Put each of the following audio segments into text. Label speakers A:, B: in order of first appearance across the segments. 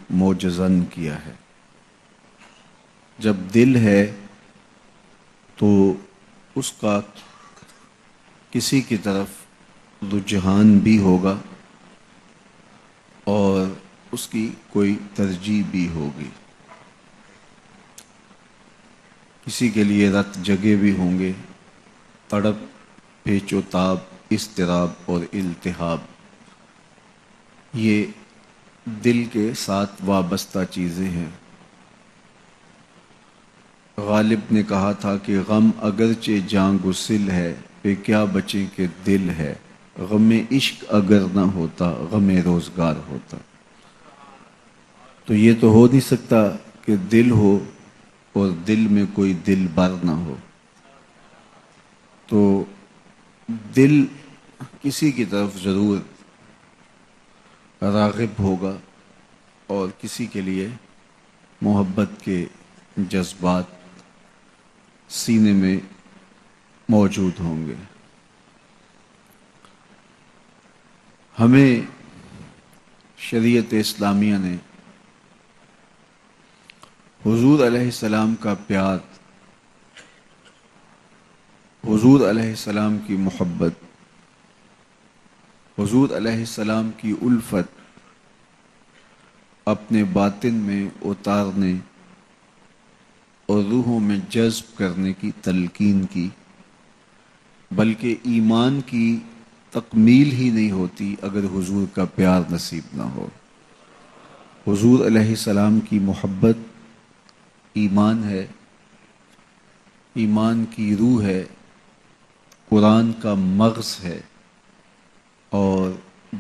A: معجزن کیا ہے۔ جب دل ہے تو اس کا کسی کی طرف رجحان بھی ہوگا اور اس کی کوئی ترجیح بھی ہوگی، کسی کے لیے رت جگے بھی ہوں گے، تڑپ، پیچ و تاب، اضطراب اور التہاب، یہ دل کے ساتھ وابستہ چیزیں ہیں۔ غالب نے کہا تھا کہ غم اگرچہ جاں گسل ہے، پہ کیا بچیں کہ دل ہے، غم عشق اگر نہ ہوتا غم روزگار ہوتا۔ تو یہ تو ہو نہیں سکتا کہ دل ہو اور دل میں کوئی دل بر نہ ہو، تو دل کسی کی طرف ضرور راغب ہوگا اور کسی کے لیے محبت کے جذبات سینے میں موجود ہوں گے۔ ہمیں شریعت اسلامیہ نے حضور علیہ السلام کا پیار، حضور علیہ السلام کی محبت، حضور علیہ السلام کی الفت اپنے باطن میں اتارنے اور روحوں میں جذب کرنے کی تلقین کی، بلکہ ایمان کی تکمیل ہی نہیں ہوتی اگر حضور کا پیار نصیب نہ ہو۔ حضور علیہ السلام کی محبت ایمان ہے، ایمان کی روح ہے، قرآن کا مغز ہے اور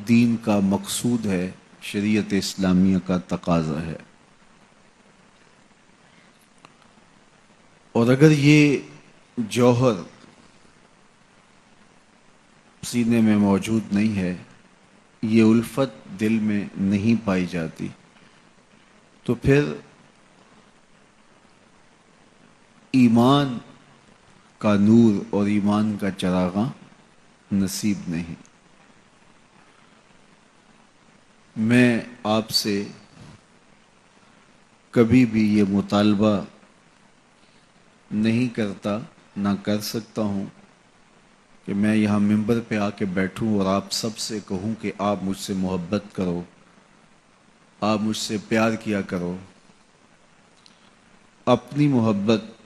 A: دین کا مقصود ہے، شریعت اسلامیہ کا تقاضا ہے۔ اور اگر یہ جوہر سینے میں موجود نہیں ہے، یہ الفت دل میں نہیں پائی جاتی، تو پھر ایمان کا نور اور ایمان کا چراغاں نصیب نہیں۔ میں آپ سے کبھی بھی یہ مطالبہ نہیں کرتا، نہ کر سکتا ہوں کہ میں یہاں ممبر پہ آ کے بیٹھوں اور آپ سب سے کہوں کہ آپ مجھ سے محبت کرو، آپ مجھ سے پیار کیا کرو۔ اپنی محبت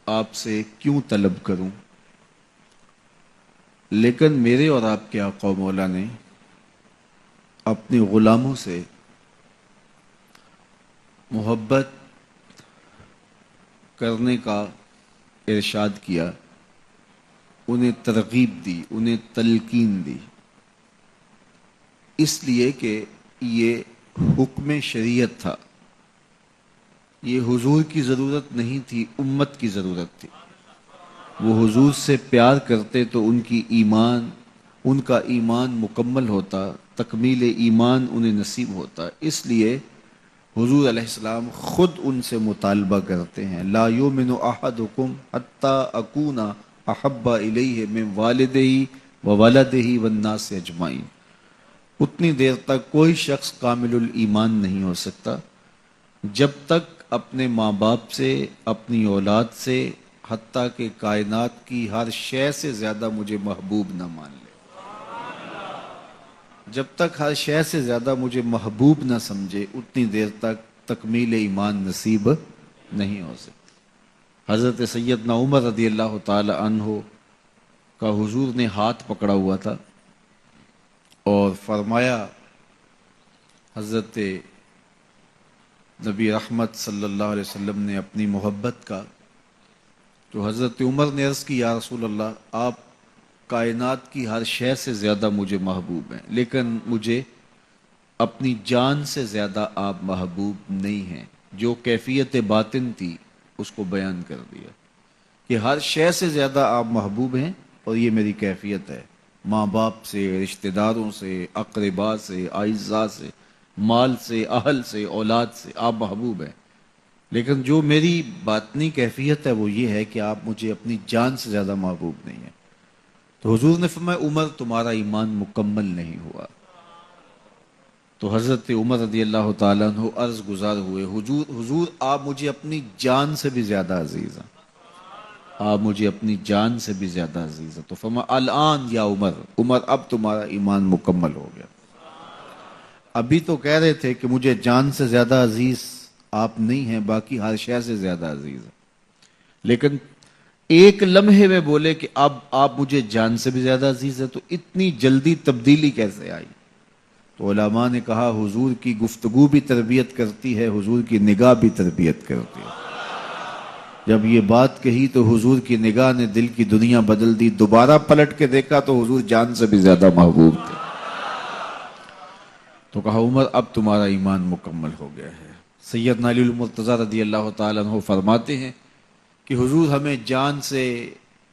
A: آپ سے کیوں طلب کروں؟ لیکن میرے اور آپ کے آقا و مولا نے اپنے غلاموں سے محبت کرنے کا ارشاد کیا، انہیں ترغیب دی، انہیں تلقین دی، اس لیے کہ یہ حکم شریعت تھا، یہ حضور کی ضرورت نہیں تھی، امت کی ضرورت تھی۔ وہ حضور سے پیار کرتے تو ان کا ایمان مکمل ہوتا، تکمیل ایمان انہیں نصیب ہوتا، اس لیے حضور علیہ السلام خود ان سے مطالبہ کرتے ہیں، لا یؤمن احدکم حتی اکون احب الیہ من والدہ وولدہ والناس اجمعین۔ اتنی دیر تک کوئی شخص کامل الایمان نہیں ہو سکتا جب تک اپنے ماں باپ سے، اپنی اولاد سے، حتیٰ کہ کائنات کی ہر شے سے زیادہ مجھے محبوب نہ مان لے۔ جب تک ہر شے سے زیادہ مجھے محبوب نہ سمجھے، اتنی دیر تک تکمیل ایمان نصیب نہیں ہو سکتی۔ حضرت سیدنا عمر رضی اللہ تعالی عنہ کا حضور نے ہاتھ پکڑا ہوا تھا اور فرمایا، حضرت نبی رحمت صلی اللہ علیہ وسلم نے اپنی محبت کا، تو حضرت عمر نے عرض کی، یا رسول اللہ، آپ کائنات کی ہر شے سے زیادہ مجھے محبوب ہیں، لیکن مجھے اپنی جان سے زیادہ آپ محبوب نہیں ہیں۔ جو کیفیت باطن تھی اس کو بیان کر دیا کہ ہر شے سے زیادہ آپ محبوب ہیں، اور یہ میری کیفیت ہے، ماں باپ سے، رشتہ داروں سے، اقربا سے، اعزاء سے، مال سے، اہل سے، اولاد سے آپ محبوب ہیں، لیکن جو میری باطنی کیفیت ہے وہ یہ ہے کہ آپ مجھے اپنی جان سے زیادہ محبوب نہیں ہیں۔ تو حضور نے فرمایا، عمر تمہارا ایمان مکمل نہیں ہوا۔ تو حضرت عمر رضی اللہ تعالیٰ عنہ عرض گزار ہوئے، حضور آپ مجھے اپنی جان سے بھی زیادہ عزیز ہیں، آپ مجھے اپنی جان سے بھی زیادہ عزیز ہیں۔ تو فرمایا الآن یا عمر، عمر اب تمہارا ایمان مکمل ہو گیا۔ ابھی تو کہہ رہے تھے کہ مجھے جان سے زیادہ عزیز آپ نہیں ہیں، باقی ہر شے سے زیادہ عزیز ہیں، لیکن ایک لمحے میں بولے کہ اب آپ مجھے جان سے بھی زیادہ عزیز ہے، تو اتنی جلدی تبدیلی کیسے آئی؟ تو علماء نے کہا حضور کی گفتگو بھی تربیت کرتی ہے، حضور کی نگاہ بھی تربیت کرتی ہے۔ جب یہ بات کہی تو حضور کی نگاہ نے دل کی دنیا بدل دی، دوبارہ پلٹ کے دیکھا تو حضور جان سے بھی زیادہ محبوب تھے۔ تو کہا عمر اب تمہارا ایمان مکمل ہو گیا ہے۔ سیدنا علی المرتضیٰ رضی اللہ تعالیٰ عنہ فرماتے ہیں کہ حضور ہمیں جان سے،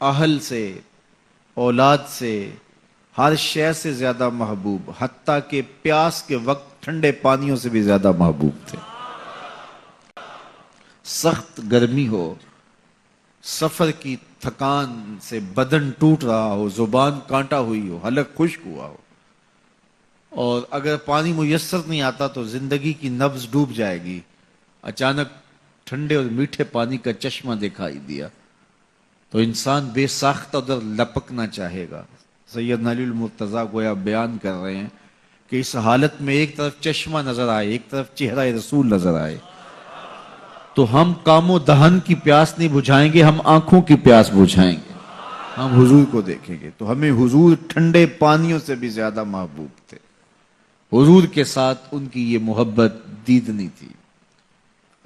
A: اہل سے، اولاد سے، ہر شے سے زیادہ محبوب، حتیٰ کہ پیاس کے وقت ٹھنڈے پانیوں سے بھی زیادہ محبوب تھے۔ سخت گرمی ہو، سفر کی تھکان سے بدن ٹوٹ رہا ہو، زبان کانٹا ہوئی ہو، حلق خشک ہوا ہو، اور اگر پانی میسر نہیں آتا تو زندگی کی نبض ڈوب جائے گی، اچانک ٹھنڈے اور میٹھے پانی کا چشمہ دکھائی دیا تو انسان بے ساختہ ادھر لپکنا چاہے گا۔ سیدنا علی المرتضیٰ گویا بیان کر رہے ہیں کہ اس حالت میں ایک طرف چشمہ نظر آئے، ایک طرف چہرہ رسول نظر آئے، تو ہم کام و دہن کی پیاس نہیں بجھائیں گے، ہم آنکھوں کی پیاس بجھائیں گے، ہم حضور کو دیکھیں گے۔ تو ہمیں حضور ٹھنڈے پانیوں سے بھی زیادہ محبوب تھے۔ حضور کے ساتھ ان کی یہ محبت دیدنی تھی،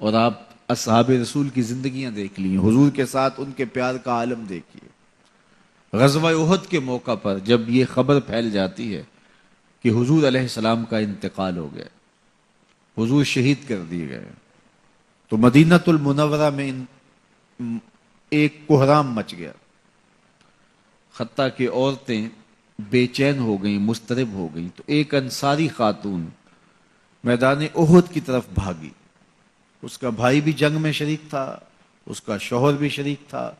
A: اور آپ اصحاب رسول کی زندگیاں دیکھ لی، حضور کے ساتھ ان کے پیار کا عالم دیکھیے۔ غزوہ احد کے موقع پر جب یہ خبر پھیل جاتی ہے کہ حضور علیہ السلام کا انتقال ہو گیا، حضور شہید کر دیے گئے، تو مدینہ المنورہ میں ایک کوہرام مچ گیا، حتیٰ کہ عورتیں بے چین ہو گئیں، مضطرب ہو گئیں۔ تو ایک انصاری خاتون میدان احد کی طرف بھاگی، اس کا بھائی بھی جنگ میں شریک تھا، اس کا شوہر بھی شریک تھا،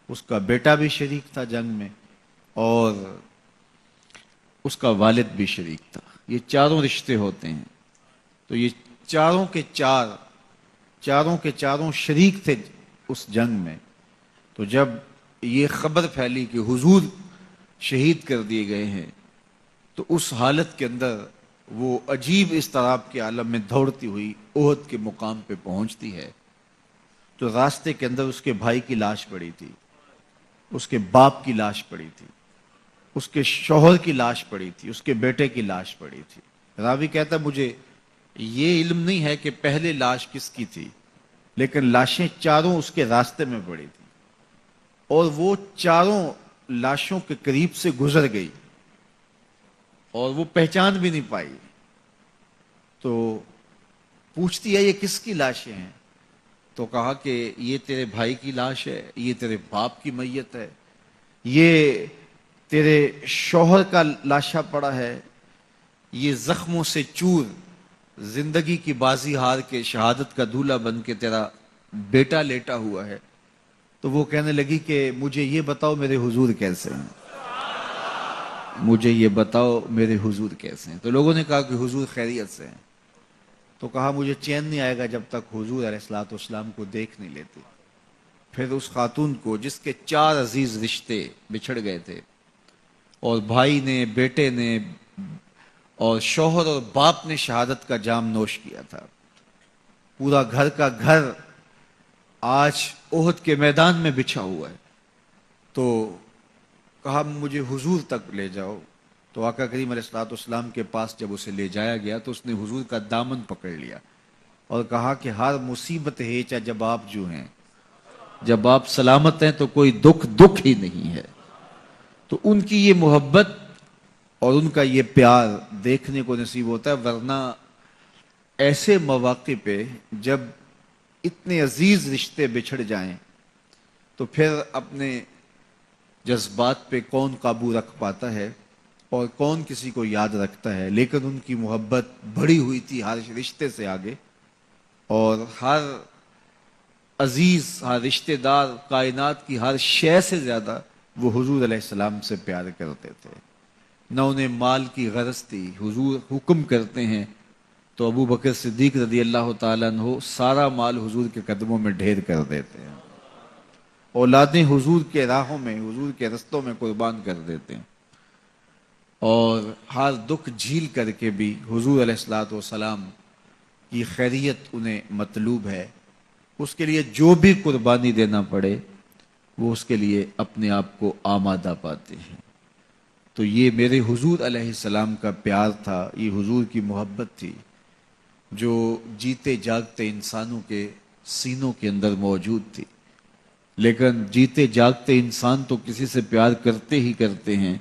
A: اس کا بیٹا بھی شریک تھا جنگ میں، اور اس کا والد بھی شریک تھا۔ یہ چاروں رشتے ہوتے ہیں، تو یہ چاروں کے چاروں شریک تھے اس جنگ میں۔ تو جب یہ خبر پھیلی کہ حضور شہید کر دیے گئے ہیں، تو اس حالت کے اندر وہ عجیب اضطراب کے عالم میں دوڑتی ہوئی احد کے مقام پہ پہنچتی ہے، تو راستے کے اندر اس کے بھائی کی لاش پڑی تھی، اس کے باپ کی لاش پڑی تھی، اس کے شوہر کی لاش پڑی تھی، اس کے بیٹے کی لاش پڑی تھی۔ راوی کہتا ہے مجھے یہ علم نہیں ہے کہ پہلے لاش کس کی تھی، لیکن لاشیں چاروں اس کے راستے میں پڑی تھی، اور وہ چاروں لاشوں کے قریب سے گزر گئی اور وہ پہچان بھی نہیں پائی۔ تو پوچھتی ہے یہ کس کی لاشیں ہیں؟ تو کہا کہ یہ تیرے بھائی کی لاش ہے، یہ تیرے باپ کی میت ہے، یہ تیرے شوہر کا لاشا پڑا ہے، یہ زخموں سے چور زندگی کی بازی ہار کے شہادت کا دولہا بن کے تیرا بیٹا لیٹا ہوا ہے۔ تو وہ کہنے لگی کہ مجھے یہ بتاؤ میرے حضور کیسے ہیں، مجھے یہ بتاؤ میرے حضور کیسے ہیں۔ تو لوگوں نے کہا کہ حضور خیریت سے ہیں۔ تو کہا مجھے چین نہیں آئے گا جب تک حضور علیہ الصلوۃ والسلام کو دیکھ نہیں لیتی۔ پھر اس خاتون کو جس کے 4 عزیز رشتے بچھڑ گئے تھے، اور بھائی نے، بیٹے نے، اور شوہر اور باپ نے شہادت کا جام نوش کیا تھا، پورا گھر کا گھر آج احد کے میدان میں بچھا ہوا ہے، تو کہا مجھے حضور تک لے جاؤ۔ تو آقا کریم علیہ الصلوۃ والسلام کے پاس جب اسے لے جایا گیا تو اس نے حضور کا دامن پکڑ لیا اور کہا کہ ہر مصیبت ہے جب آپ جو ہیں، جب آپ سلامت ہیں تو کوئی دکھ ہی نہیں ہے۔ تو ان کی یہ محبت اور ان کا یہ پیار دیکھنے کو نصیب ہوتا ہے، ورنہ ایسے مواقع پہ جب اتنے عزیز رشتے بچھڑ جائیں تو پھر اپنے جذبات پہ کون قابو رکھ پاتا ہے اور کون کسی کو یاد رکھتا ہے۔ لیکن ان کی محبت بڑھی ہوئی تھی ہر رشتے سے آگے، اور ہر عزیز، ہر رشتہ دار، کائنات کی ہر شے سے زیادہ وہ حضور علیہ السلام سے پیار کرتے تھے۔ نہ انہیں مال کی غرض تھی، حضور حکم کرتے ہیں تو ابو بکر صدیق رضی اللہ تعالیٰ عنہ سارا مال حضور کے قدموں میں ڈھیر کر دیتے ہیں، اولادیں حضور کے راہوں میں، حضور کے رستوں میں قربان کر دیتے ہیں، اور ہر دکھ جھیل کر کے بھی حضور علیہ الصلوۃ والسلام کی خیریت انہیں مطلوب ہے، اس کے لیے جو بھی قربانی دینا پڑے وہ اس کے لیے اپنے آپ کو آمادہ پاتے ہیں۔ تو یہ میرے حضور علیہ السلام کا پیار تھا، یہ حضور کی محبت تھی جو جیتے جاگتے انسانوں کے سینوں کے اندر موجود تھی۔ لیکن جیتے جاگتے انسان تو کسی سے پیار کرتے ہی کرتے ہیں،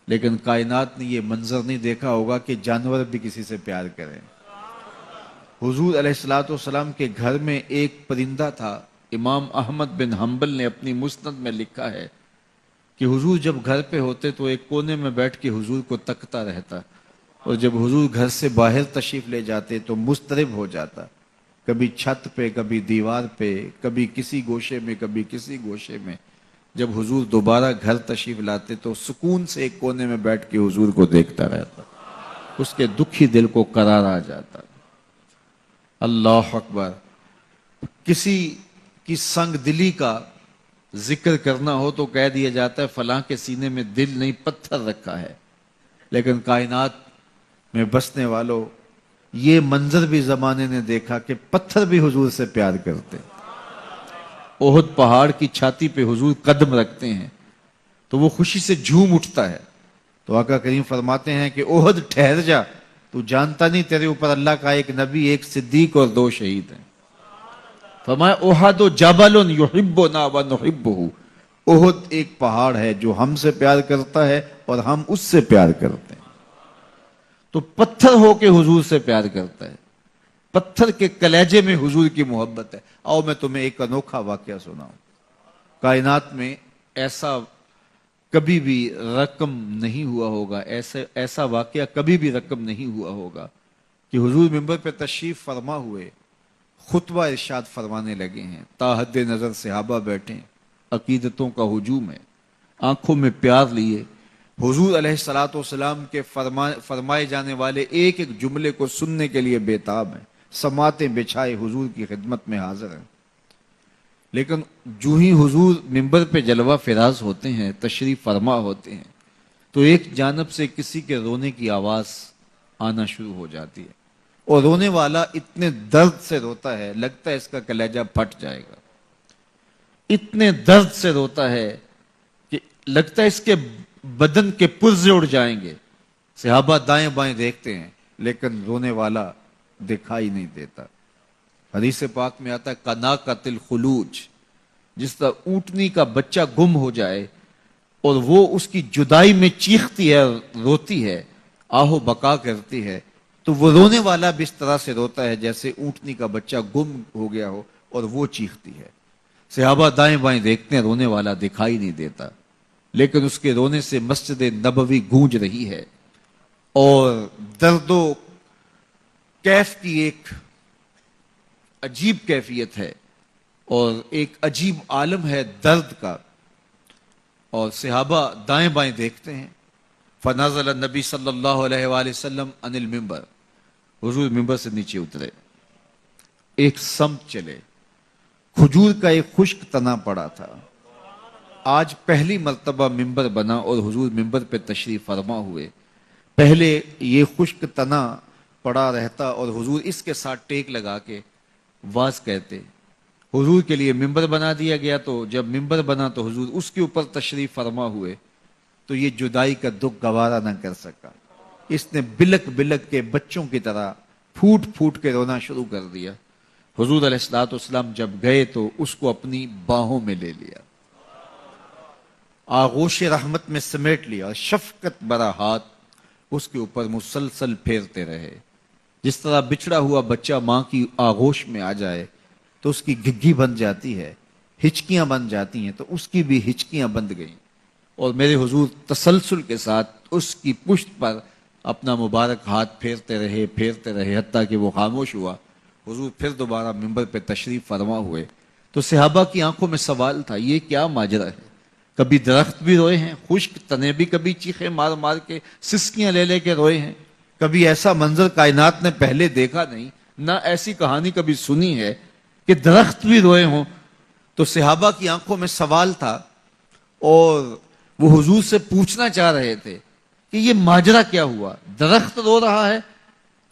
A: لیکن کائنات نے یہ منظر نہیں دیکھا ہوگا کہ جانور بھی کسی سے پیار کریں۔ حضور علیہ الصلوۃ والسلام کے گھر میں ایک پرندہ تھا، امام احمد بن حنبل نے اپنی مسند میں لکھا ہے کہ حضور جب گھر پہ ہوتے تو ایک کونے میں بیٹھ کے حضور کو تکتا رہتا، اور جب حضور گھر سے باہر تشریف لے جاتے تو مضطرب ہو جاتا، کبھی چھت پہ، کبھی دیوار پہ، کبھی کسی گوشے میں، کبھی کسی گوشے میں۔ جب حضور دوبارہ گھر تشریف لاتے تو سکون سے ایک کونے میں بیٹھ کے حضور کو دیکھتا رہتا، اس کے دکھی دل کو قرار آ جاتا۔ اللہ اکبر۔ کسی کی سنگ دلی کا ذکر کرنا ہو تو کہہ دیا جاتا ہے فلاں کے سینے میں دل نہیں پتھر رکھا ہے، لیکن کائنات میں بسنے والوں یہ منظر بھی زمانے نے دیکھا کہ پتھر بھی حضور سے پیار کرتے۔ احد پہاڑ کی چھاتی پہ حضور قدم رکھتے ہیں تو وہ خوشی سے جھوم اٹھتا ہے، تو آقا کریم فرماتے ہیں کہ احد ٹھہر جا، تو جانتا نہیں تیرے اوپر اللہ کا ایک نبی، ایک صدیق اور 2 شہید ہیں۔ فرمایا احد جبل یحبنا ونحبہ، احد ایک پہاڑ ہے جو ہم سے پیار کرتا ہے اور ہم اس سے پیار کرتے ہیں۔ تو پتھر ہو کے حضور سے پیار کرتا ہے، پتھر کے کلیجے میں حضور کی محبت ہے۔ آؤ میں تمہیں ایک انوکھا واقعہ سناؤں۔ کائنات میں ایسا کبھی بھی رقم نہیں ہوا ہوگا، ایسا واقعہ کبھی بھی رقم نہیں ہوا ہوگا کہ حضور منبر پہ تشریف فرما ہوئے، خطبہ ارشاد فرمانے لگے ہیں، تا حد نظر صحابہ بیٹھے ہیں، عقیدتوں کا ہجوم ہے، آنکھوں میں پیار لیے حضور علیہ الصلوۃ والسلام کے فرمائے جانے والے ایک ایک جملے کو سننے کے لیے بےتاب ہیں، سماعتیں بچھائے حضور کی خدمت میں حاضر ہیں۔ لیکن جو ہی حضور منبر پہ جلوہ فراز ہوتے ہیں، تشریف فرما ہوتے ہیں، تو ایک جانب سے کسی کے رونے کی آواز آنا شروع ہو جاتی ہے، اور رونے والا اتنے درد سے روتا ہے لگتا ہے اس کا کلیجہ پھٹ جائے گا، اتنے درد سے روتا ہے کہ لگتا ہے اس کے بدن کے پرزے اڑ جائیں گے۔ صحابہ دائیں بائیں دیکھتے ہیں لیکن رونے والا دکھائی نہیں دیتا۔ حدیث پاک میں آتا ہے کناکۃ الخلوج، جس طرح اونٹنی کا بچہ گم ہو جائے اور وہ اس کی جدائی میں چیختی ہے، روتی ہے، آہو بکا کرتی ہے، تو وہ رونے والا بھی اس طرح سے روتا ہے جیسے اونٹنی کا بچہ گم ہو گیا ہو اور وہ چیختی ہے۔ صحابہ دائیں بائیں دیکھتے ہیں، رونے والا دکھائی نہیں دیتا، لیکن اس کے رونے سے مسجد نبوی گونج رہی ہے، اور درد و کیف کی ایک عجیب کیفیت ہے اور ایک عجیب عالم ہے درد کا، اور صحابہ دائیں بائیں دیکھتے ہیں۔ فنزل النبی صلی اللہ علیہ وآلہ وسلم عن المنبر، حضور منبر سے نیچے اترے، ایک سمت چلے، کھجور کا ایک خشک تنا پڑا تھا، آج پہلی مرتبہ منبر بنا اور حضور منبر پہ تشریف فرما ہوئے، پہلے یہ خشک تنا پڑا رہتا اور حضور اس کے ساتھ ٹیک لگا کے واز کہتے۔ حضور کے لیے منبر بنا دیا گیا، تو جب منبر بنا تو حضور اس کے اوپر تشریف فرما ہوئے، تو یہ جدائی کا دکھ گوارا نہ کر سکا، اس نے بلک بلک کے بچوں کی طرح پھوٹ پھوٹ کے رونا شروع کر دیا۔ حضور علیہ الصلوۃ والسلام جب گئے تو اس کو اپنی باہوں میں لے لیا، آغوش رحمت میں سمیٹ لیا، اور شفقت برا ہاتھ اس کے اوپر مسلسل پھیرتے رہے۔ جس طرح بچھڑا ہوا بچہ ماں کی آغوش میں آ جائے تو اس کی گھگھی بن جاتی ہے، ہچکیاں بن جاتی ہیں، تو اس کی بھی ہچکیاں بند گئیں، اور میرے حضور تسلسل کے ساتھ اس کی پشت پر اپنا مبارک ہاتھ پھیرتے رہے حتیٰ کہ وہ خاموش ہوا۔ حضور پھر دوبارہ منبر پہ تشریف فرما ہوئے، تو صحابہ کی آنکھوں میں سوال تھا، یہ کیا ماجرا ہے؟ کبھی درخت بھی روئے ہیں، خشک تنے بھی کبھی چیخے مار مار کے سسکیاں لے لے کے روئے ہیں، کبھی ایسا منظر کائنات نے پہلے دیکھا نہیں، نہ ایسی کہانی کبھی سنی ہے کہ درخت بھی روئے ہوں۔ تو صحابہ کی آنکھوں میں سوال تھا اور وہ حضور سے پوچھنا چاہ رہے تھے کہ یہ ماجرا کیا ہوا، درخت رو رہا ہے؟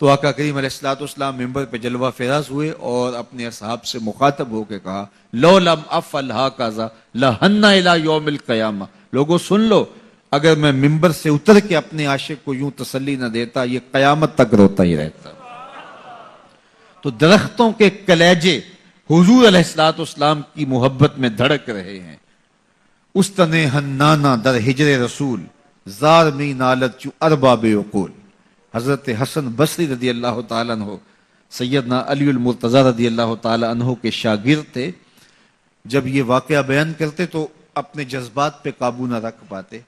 A: تو آقا کریم علیہ الصلوۃ والسلام ممبر پہ جلوہ فراز ہوئے اور اپنے اصحاب سے مخاطب ہو کے کہا لو لم افعل ھکذا لھن الی یوم القیامہ، لوگوں سن لو، اگر میں ممبر سے اتر کے اپنے عاشق کو یوں تسلی نہ دیتا یہ قیامت تک روتا ہی رہتا۔ تو درختوں کے کلیجے حضور علیہ الصلوۃ والسلام کی محبت میں دھڑک رہے ہیں۔ استن حنانا در ہجر رسول زار می نالت چو ارباب عقول۔ حضرت حسن بصری رضی اللہ تعالیٰ عنہ سیدنا علی المرتضی رضی اللہ تعالیٰ عنہ کے شاگرد تھے۔ جب یہ واقعہ بیان کرتے تو اپنے جذبات پہ قابو نہ رکھ پاتے،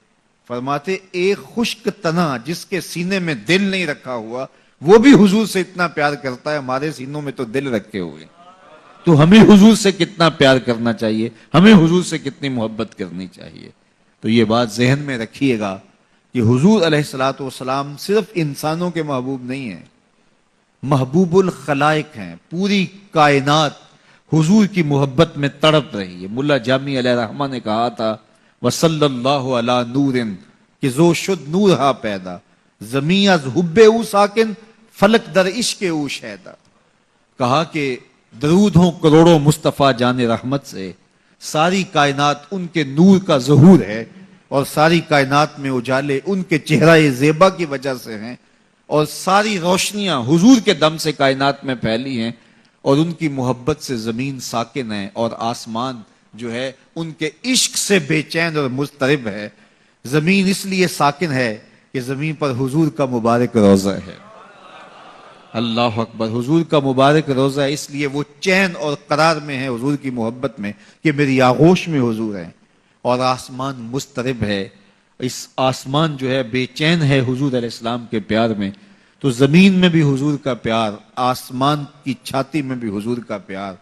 A: فرماتے ایک خشک تنا جس کے سینے میں دل نہیں رکھا ہوا وہ بھی حضور سے اتنا پیار کرتا ہے، ہمارے سینوں میں تو دل رکھے ہوئے، تو ہمیں حضور سے کتنا پیار کرنا چاہیے، ہمیں حضور سے کتنی محبت کرنی چاہیے۔ تو یہ بات ذہن میں رکھیے گا کہ حضور علیہ الصلوۃ والسلام صرف انسانوں کے محبوب نہیں ہیں، محبوب الخلائق ہیں۔ پوری کائنات حضور کی محبت میں تڑپ رہی ہے۔ ملا جامی علیہ رحمہ نے کہا تھا وصلی اللہ علی نور کہ زو شد نور ہا پیدا، زمین از حب او ساکن فلک در عشق او شیدا۔ کہا کہ درود ہوں کروڑوں مصطفیٰ جان رحمت سے، ساری کائنات ان کے نور کا ظہور ہے اور ساری کائنات میں اجالے ان کے چہرہ زیبا کی وجہ سے ہیں، اور ساری روشنیاں حضور کے دم سے کائنات میں پھیلی ہیں، اور ان کی محبت سے زمین ساکن ہے اور آسمان جو ہے ان کے عشق سے بے چین اور مضطرب ہے۔ زمین اس لیے ساکن ہے کہ زمین پر حضور کا مبارک روضہ ہے۔ اللہ اکبر، حضور کا مبارک روضہ ہے، اس لیے وہ چین اور قرار میں ہے حضور کی محبت میں کہ میری آغوش میں حضور ہے، اور آسمان مضطرب ہے، اس آسمان جو ہے بے چین ہے حضور علیہ السلام کے پیار میں۔ تو زمین میں بھی حضور کا پیار، آسمان کی چھاتی میں بھی حضور کا پیار،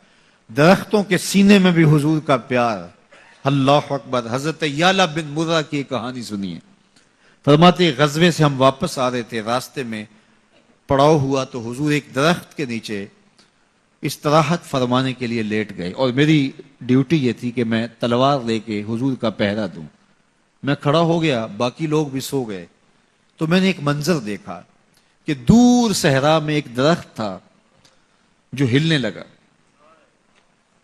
A: درختوں کے سینے میں بھی حضور کا پیار۔ اللہ اکبر۔ حضرت یعلا بن مرہ کی کہانی سنیے، فرماتے غزوے سے ہم واپس آ رہے تھے، راستے میں پڑاؤ ہوا تو حضور ایک درخت کے نیچے استراحت فرمانے کے لیے لیٹ گئے، اور میری ڈیوٹی یہ تھی کہ میں تلوار لے کے حضور کا پہرا دوں۔ میں کھڑا ہو گیا، باقی لوگ بھی سو گئے، تو میں نے ایک منظر دیکھا کہ دور صحرا میں ایک درخت تھا جو ہلنے لگا۔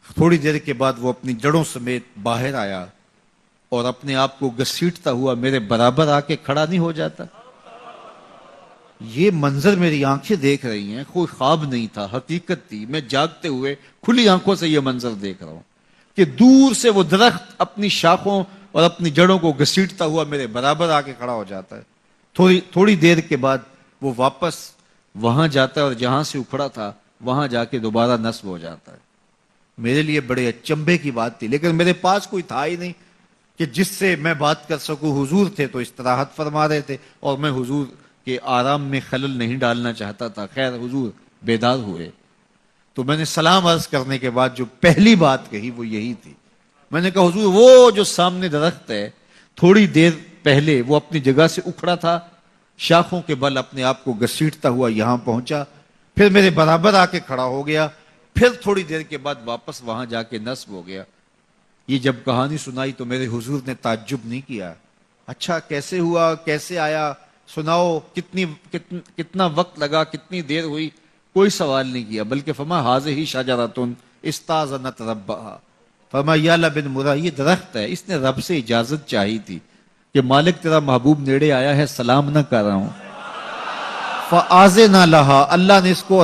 A: تھوڑی دیر کے بعد وہ اپنی جڑوں سمیت باہر آیا اور اپنے آپ کو گھسیٹتا ہوا میرے برابر آ کے کھڑا نہیں ہو جاتا۔ یہ منظر میری آنکھیں دیکھ رہی ہیں، کوئی خواب نہیں تھا، حقیقت تھی۔ میں جاگتے ہوئے کھلی آنکھوں سے یہ منظر دیکھ رہا ہوں کہ دور سے وہ درخت اپنی شاخوں اور اپنی جڑوں کو گھسیٹتا ہوا میرے برابر آ کے کھڑا ہو جاتا ہے۔ تھوڑی دیر کے بعد وہ واپس وہاں جاتا ہے اور جہاں سے اکھڑا تھا وہاں جا کے دوبارہ نصب ہو جاتا ہے۔ میرے لیے بڑے اچنبے کی بات تھی، لیکن میرے پاس کوئی تھا ہی نہیں کہ جس سے میں بات کر سکوں۔ حضور تھے تو استراحت فرما رہے تھے اور میں حضور کے آرام میں خلل نہیں ڈالنا چاہتا تھا۔ خیر حضور بیدار ہوئے تو میں نے سلام عرض کرنے کے بعد جو پہلی بات کہی وہ یہی تھی، میں نے کہا حضور وہ جو سامنے درخت ہے تھوڑی دیر پہلے وہ اپنی جگہ سے اکھڑا تھا، شاخوں کے بل اپنے آپ کو گھسیٹتا ہوا یہاں پہنچا، پھر میرے برابر آ کے کھڑا ہو گیا، پھر تھوڑی دیر کے بعد واپس وہاں جا کے نصب ہو گیا۔ یہ جب کہانی سنائی تو میرے حضور نے تعجب نہیں کیا، اچھا کیسے ہوا، کیسے آیا، سناؤ، کتنا وقت لگا، کتنی دیر ہوئی، کوئی سوال نہیں کیا، بلکہ فرمایا ہٰذِہِ شجرۃ استأذنت ربھا، فرمایا یعلا بن مرہ یہ درخت ہے، اس نے رب سے اجازت چاہی تھی کہ مالک تیرا محبوب نیڑے آیا ہے، سلام نہ کر رہا ہوں، فآذن لہا، اللہ نے اس کو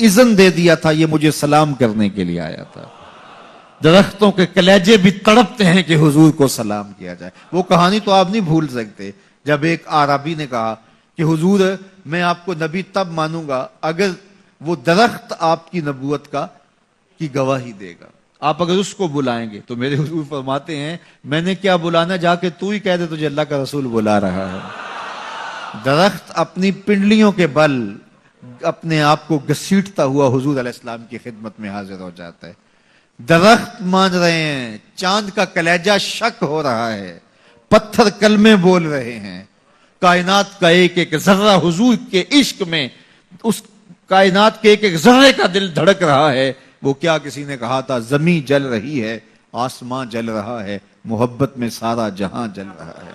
A: اذن دے دیا تھا، یہ مجھے سلام کرنے کے لیے آیا تھا۔ درختوں کے کلیجے بھی تڑپتے ہیں کہ حضور کو سلام کیا جائے۔ وہ کہانی تو آپ نہیں بھول سکتے جب ایک آرابی نے کہا کہ حضور میں آپ کو نبی تب مانوں گا اگر وہ درخت آپ کی نبوت کی گواہی دے گا، آپ اگر اس کو بلائیں گے۔ تو میرے حضور فرماتے ہیں میں نے کیا بلانا، جا کے تو ہی کہہ دے تجھے اللہ کا رسول بلا رہا ہے۔ درخت اپنی پنڈلیوں کے بل اپنے آپ کو گھسیٹتا ہوا حضور علیہ السلام کی خدمت میں حاضر ہو جاتا ہے۔ درخت مان رہے ہیں، چاند کا کلیجہ شک ہو رہا ہے، پتھر کلمے بول رہے ہیں، کائنات کا ایک ایک ذرہ حضور کے عشق میں، اس کائنات کے ایک ایک ذرے کا دل دھڑک رہا ہے۔ وہ کیا کسی نے کہا تھا، زمین جل رہی ہے، آسمان جل رہا ہے، محبت میں سارا جہاں جل رہا ہے۔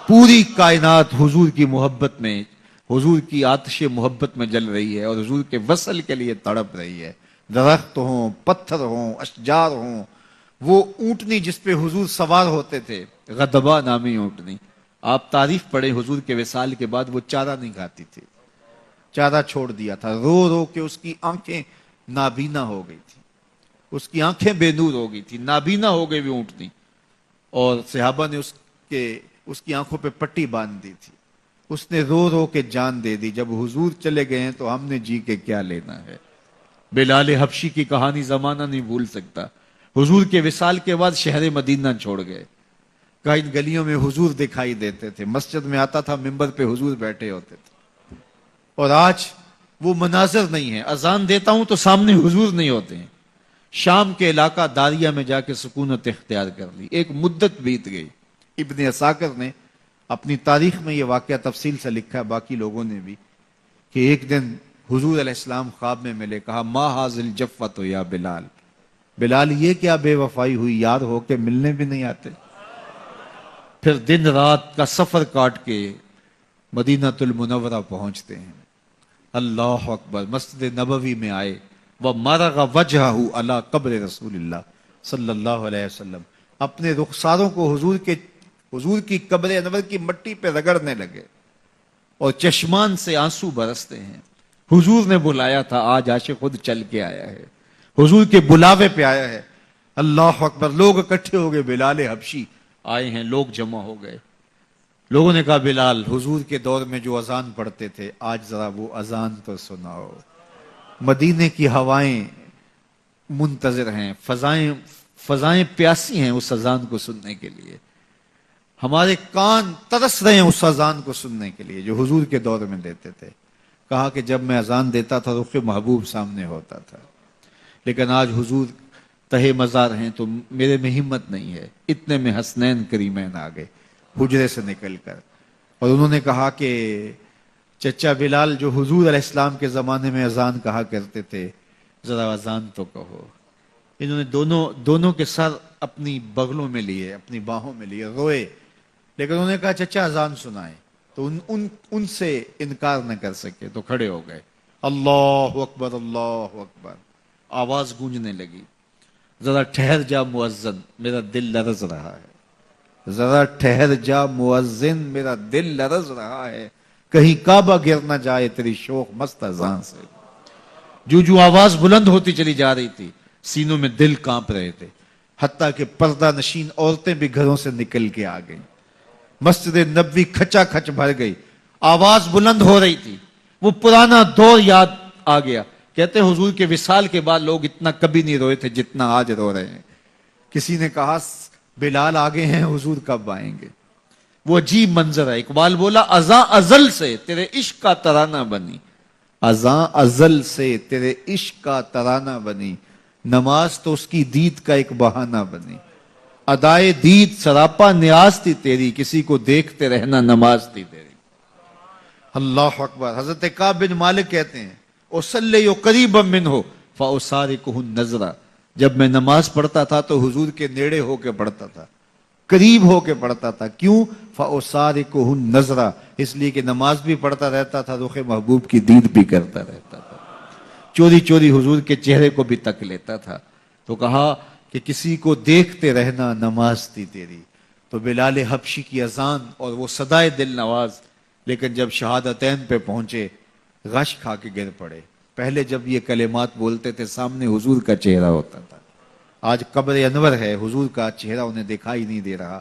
A: پوری کائنات حضور کی محبت میں، حضور کی آتش محبت میں جل رہی ہے اور حضور کے وصل کے لیے تڑپ رہی ہے۔ درخت ہوں، پتھر ہوں، اشجار ہوں، وہ اونٹنی جس پہ حضور سوار ہوتے تھے، غدبہ نامی اونٹنی، آپ تعریف پڑھیں حضور کے وصال کے بعد وہ چارہ نہیں کھاتی تھی، چارہ چھوڑ دیا تھا، رو رو کے اس کی آنکھیں نابینا ہو گئی تھی، اس کی آنکھیں بے نور ہو گئی تھی، نابینا ہو گئی وہ اونٹنی، اور صحابہ نے اس کی آنکھوں پہ پٹی باندھ دی تھی، اس نے رو رو کے جان دے دی۔ جب حضور چلے گئے ہیں تو ہم نے جی کے کیا لینا ہے۔ بلال حبشی کی کہانی زمانہ نہیں بھول سکتا، حضور کے وصال کے بعد شہر مدینہ چھوڑ گئے، کہیں گلیوں میں حضور دکھائی دیتے تھے، مسجد میں آتا تھا، منبر پہ حضور بیٹھے ہوتے تھے، اور آج وہ مناظر نہیں ہے۔ اذان دیتا ہوں تو سامنے حضور نہیں ہوتے ہیں۔ شام کے علاقہ داریہ میں جا کے سکونت اختیار کر لی، ایک مدت بیت گئی۔ ابن عساکر نے اپنی تاریخ میں یہ واقعہ تفصیل سے لکھا ہے، باقی لوگوں نے بھی، کہ ایک دن حضور علیہ السلام خواب میں ملے، کہا ما حاضل جفت یا بلال، بلال یہ کیا بے وفائی ہوئی، یار ہو کے ملنے بھی نہیں آتے۔ پھر دن رات کا سفر کاٹ کے مدینہ المنورہ پہنچتے ہیں، اللہ اکبر، مسجد نبوی میں آئے، وَمَرَغَ وَجْهَهُ عَلَى قبر رسول اللہ صلی اللہ علیہ وسلم، اپنے رخساروں کو حضور کی قبر انور کی مٹی پہ رگڑنے لگے اور چشمان سے آنسو برستے ہیں۔ حضور نے بلایا تھا، آج عاشق خود چل کے آیا ہے، حضور کے بلاوے پہ آیا ہے۔ اللہ اکبر، لوگ اکٹھے ہو گئے، بلال حبشی آئے ہیں، لوگ جمع ہو گئے۔ لوگوں نے کہا بلال، حضور کے دور میں جو اذان پڑھتے تھے آج ذرا وہ اذان تو سناؤ۔ مدینے کی ہوائیں منتظر ہیں، فضائیں پیاسی ہیں اس اذان کو سننے کے لیے، ہمارے کان ترس رہے ہیں اس اذان کو سننے کے لیے جو حضور کے دور میں دیتے تھے۔ کہا کہ جب میں اذان دیتا تھا رخ محبوب سامنے ہوتا تھا، لیکن آج حضور تہے مزار ہیں تو میرے میں ہمت نہیں ہے۔ اتنے میں حسنین کریمین آ گئے حجرے سے نکل کر، اور انہوں نے کہا کہ چچا بلال، جو حضور علیہ السلام کے زمانے میں اذان کہا کرتے تھے، ذرا اذان تو کہو۔ انہوں نے دونوں کے سر اپنی بغلوں میں لیے، اپنی باہوں میں لیے، روئے، لیکن انہوں نے کہا چچا اذان سنائیں، تو ان سے انکار نہ کر سکے تو کھڑے ہو گئے۔ اللہ اکبر، اللہ اکبر، آواز گونجنے لگی۔ ذرا ٹھہر جا مؤذن، میرا دل لرز رہا ہے، ذرا ٹھہر جا مؤذن، میرا دل لرز رہا ہے، کہیں کعبہ گر نہ جائے تیری شوق مست اذان سے۔ جو آواز بلند ہوتی چلی جا رہی تھی، سینوں میں دل کانپ رہے تھے، حتیٰ کہ پردہ نشین عورتیں بھی گھروں سے نکل کے آ گئیں، مسجد نبوی کھچا کھچ بھر گئی، آواز بلند ہو رہی تھی۔ وہ پرانا دور یاد آ گیا، کہتے ہیں حضور کے وصال کے بعد لوگ اتنا کبھی نہیں روئے تھے جتنا آج رو رہے ہیں۔ کسی نے کہا بلال آگے ہیں، حضور کب آئیں گے؟ وہ عجیب منظر ہے۔ اقبال بولا ازاں ازل سے تیرے عشق کا ترانہ بنی، ازاں ازل سے تیرے عشق کا ترانہ بنی، نماز تو اس کی دید کا ایک بہانہ بنی، ادائے دید سراپا نیاز تھی تیری، کسی کو دیکھتے رہنا نماز تھی تیری۔ اللہ اکبر۔ حضرت کعب بن مالک کہتے ہیں اصلی قریبا منہ فاسارقہ النظر، جب میں نماز پڑھتا تھا تو حضور کے نیڑے ہو کے پڑھتا تھا، قریب ہو کے پڑھتا تھا۔ کیوں؟ فاسارقہ النظر، اس لیے کہ نماز بھی پڑھتا رہتا تھا، رخ محبوب کی دید بھی کرتا رہتا تھا، چوری چوری حضور کے چہرے کو بھی تک لیتا تھا۔ تو کہا کہ کسی کو دیکھتے رہنا نماز تھی تیری۔ تو بلال حبشی کی اذان اور وہ صدائے دل نواز، لیکن جب شہادتین پہ پہنچے غش کھا کے گر پڑے۔ پہلے جب یہ کلمات بولتے تھے سامنے حضور کا چہرہ ہوتا تھا، آج قبر انور ہے، حضور کا چہرہ انہیں دکھائی نہیں دے رہا،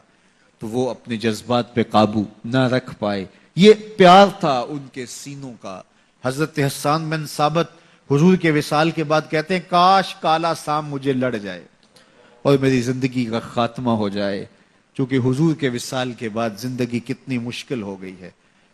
A: تو وہ اپنے جذبات پہ قابو نہ رکھ پائے۔ یہ پیار تھا ان کے سینوں کا۔ حضرت حسان بن ثابت حضور کے وصال کے بعد کہتے ہیں کاش کالا سام مجھے لڑ جائے اور میری زندگی کا خاتمہ ہو جائے، چونکہ حضور کے وصال کے بعد زندگی کتنی مشکل ہو گئی ہے۔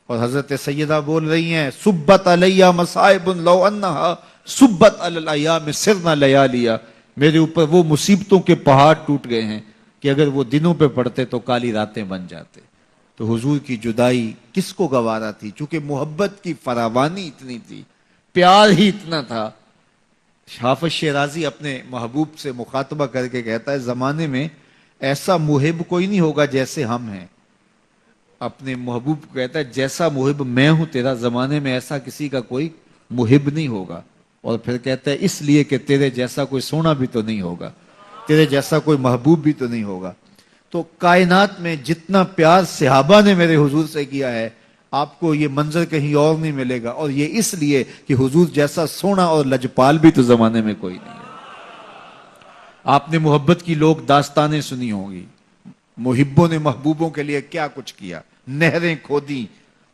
A: اور حضرت سیدہ بول رہی ہیں سبت علیہ مصائب لو انہا سبت علی الایام سرنا لیالیا، میرے اوپر وہ مصیبتوں کے پہاڑ ٹوٹ گئے ہیں کہ اگر وہ دنوں پہ پڑتے تو کالی راتیں بن جاتے۔ تو حضور کی جدائی کس کو گوارا تھی؟ چونکہ محبت کی فراوانی اتنی تھی، پیار ہی اتنا تھا۔ حافظ شیرازی اپنے محبوب سے مخاطبہ کر کے کہتا ہے زمانے میں ایسا محب کوئی نہیں ہوگا جیسے ہم ہیں۔ اپنے محبوب کو کہتا ہے جیسا محب میں ہوں تیرا، زمانے میں ایسا کسی کا کوئی محب نہیں ہوگا۔ اور پھر کہتا ہے اس لیے کہ تیرے جیسا کوئی سونا بھی تو نہیں ہوگا، تیرے جیسا کوئی محبوب بھی تو نہیں ہوگا۔ تو کائنات میں جتنا پیار صحابہ نے میرے حضور سے کیا ہے، آپ کو یہ منظر کہیں اور نہیں ملے گا، اور یہ اس لیے کہ حضور جیسا سونا اور لجپال بھی تو زمانے میں کوئی نہیں ہے۔ آپ نے محبت کی لوگ داستانیں سنی ہوں گی، محبوں نے محبوبوں کے لیے کیا کچھ کیا، نہریں کھودی،